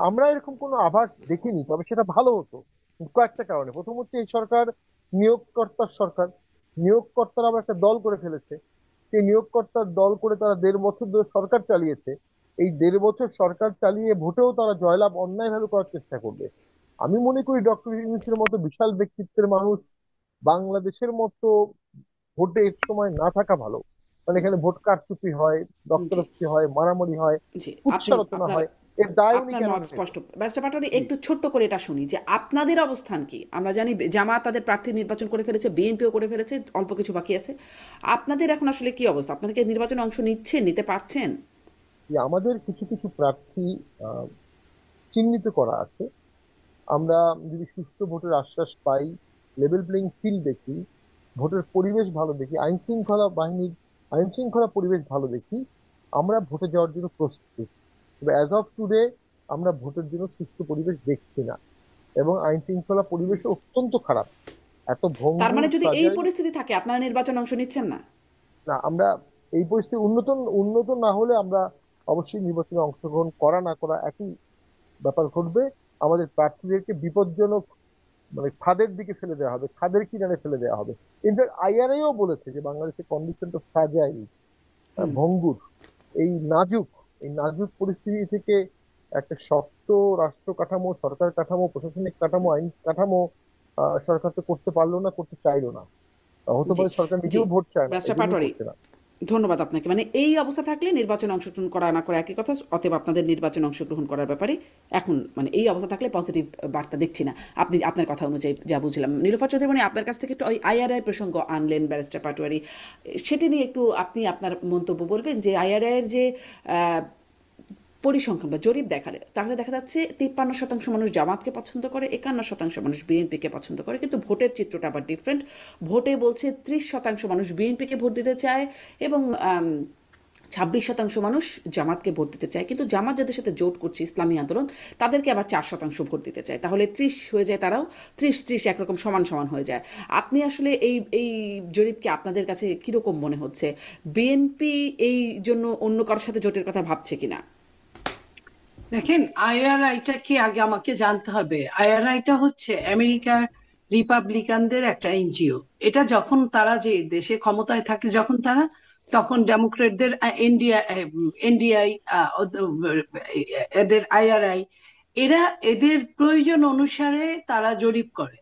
আমরা এরকম কোনো আভাস দেখিনি, তবে সেটা ভালো হতো কয়েকটা কারণে। প্রথম হচ্ছে এই সরকার নিয়োগকর্তার সরকার, নিয়োগকর্তারা আবার একটা দল করে ফেলেছে। সেই নিয়োগকর্তার দল করে তারা 1.5 বছর ধরে সরকার চালিয়েছে। এই 1.5 বছর সরকার চালিয়ে ভোটেও তারা জয়লাভ অন্যায়ভাবে করার চেষ্টা করবে। আমি মনে করি ডক্টর ইউনূসের মতো বিশাল ব্যক্তিত্বের মানুষ বাংলাদেশের মতো ভোটে এক সময় না থাকা ভালো। মানে এখানে ভোট কারচুপি হয়, জি, রক্তারক্তি হয়, মারামারি হয়, জি। আপনি কুৎসারটনা আপনার হয়, এর দায় উনি আপনার কেন মত নেবেন? স্পষ্ট। ব্যারিস্টার পাটোয়ারি, জি, একটু ছোট্ট করে এটা শুনি যে আপনাদের অবস্থান কি? আমরা জানি জামায়াত তাদের প্রার্থী নির্বাচন করে ফেলেছে, বিএনপিও করে ফেলেছে, অল্প কিছু বাকি আছে। আপনাদের এখন আসলে কি অবস্থা? আপনারা কি নির্বাচনে অংশ নিচ্ছেন, নিতে পারছেন? যে আমাদের কিছু কিছু প্রার্থী আহ, চিহ্নিত করা আছে। আমরা যদি সুষ্ঠু ভোটের আশ্বাস পাই, লেভেল প্লেইং ফিল্ড দেখি, ভোটের পরিবেশ ভালো দেখি, আইন শৃঙ্খলা বাহিনীর আইন শৃঙ্খলা পরিবেশ ভালো দেখি, আমরা ভোটে যাওয়ার জন্য প্রস্তুত। তবে অ্যাজ অফ টুডে আমরা ভোটের জন্য সুষ্ঠু পরিবেশ দেখছি না, এবং আইন শৃঙ্খলা পরিবেশ অত্যন্ত খারাপ। এত তার ভঙ্গুর মানে যদি এই ফ্রাজাইল। পরিস্থিতি থাকে আপনারা নির্বাচনে অংশ নিচ্ছেন না? না, আমরা এই পরিস্থিতি উন্নত উন্নত না হলে আমরা অবশ্যই নির্বাচনে অংশগ্রহণ করা না করা একই ব্যাপার ঘটবে। আমাদের প্রার্থীদেরকে বিপজ্জনক মানে খাদের দিকে ফেলে দেওয়া হবে, খাদের কিনারে ফেলে দেওয়া হবে। ইনফ্যাক্ট আইআরআইও বলেছে যে বাংলাদেশের কন্ডিশনটা ফ্রাজাইল, হুম। ভঙ্গুর, এই নাজুক পরিস্থিতি থেকে একটা শক্ত রাষ্ট্র কাঠামো, সরকার কাঠামো, প্রশাসনিক কাঠামো, আইন কাঠামো সরকার তো করতে পারলো না, করতে চাইলো না। হতে জি, পারে সরকার জি। নিজেও ভোট চায় না, এই ব্যারিস্টার জন্যই পাটোয়ারি, করছে না। ধন্যবাদ আপনাকে। মানে এই অবস্থা থাকলে নির্বাচনে অংশগ্রহণ করা না করা একই কথা। অতএব আপনাদের নির্বাচনে অংশগ্রহণ করার ব্যাপারে এখন মানে এই অবস্থা থাকলে পজিটিভ বার্তা দেখছি না। আপনি আপনার কথা অনুযায়ী যা বুঝলাম। নীলুফার চৌধুরী, মানে আপনার কাছ থেকে একটু ওই আইআরআই প্রসঙ্গ আনলেন ব্যারিস্টার পাটোয়ারি। সেটা নিয়ে একটু আপনি আপনার মন্তব্য বলবেন যে আইআরআই এর যে আহ, পরিসংখ্যান বা জরিপ দেখালে তাহলে দেখা যাচ্ছে 53% মানুষ জামাতকে পছন্দ করে, 51% মানুষ বিএনপিকে পছন্দ করে, কিন্তু ভোটের চিত্রটা আবার ডিফারেন্ট। ভোটে বলছে 30% মানুষ বিএনপিকে ভোট দিতে চায় এবং 26% মানুষ জামাতকে ভোট দিতে চায়, কিন্তু জামাত যাদের সাথে জোট করছে ইসলামী আন্দোলন তাদেরকে আবার 4% ভোট দিতে চায়, তাহলে 30 হয়ে যায়, তারাও 30-30 একরকম সমান সমান হয়ে যায়। আপনি আসলে এই জরিপকে আপনাদের কাছে কিরকম মনে হচ্ছে? বিএনপি এই জন্য অন্য কারোর সাথে জোটের কথা ভাবছে কিনা? দেখেন, আইআরআইটা কি আগে আমাকে জানতে হবে। আইআরআইটা হচ্ছে আমেরিকার রিপাবলিকানদের একটা এনজিও। এটা যখন তারা যে দেশে ক্ষমতায় থাকে, যখন তারা, তখন ডেমোক্রেটদের এনডিআই, এদের আইআরআই, এরা এদের প্রয়োজন অনুসারে তারা জরিপ করে।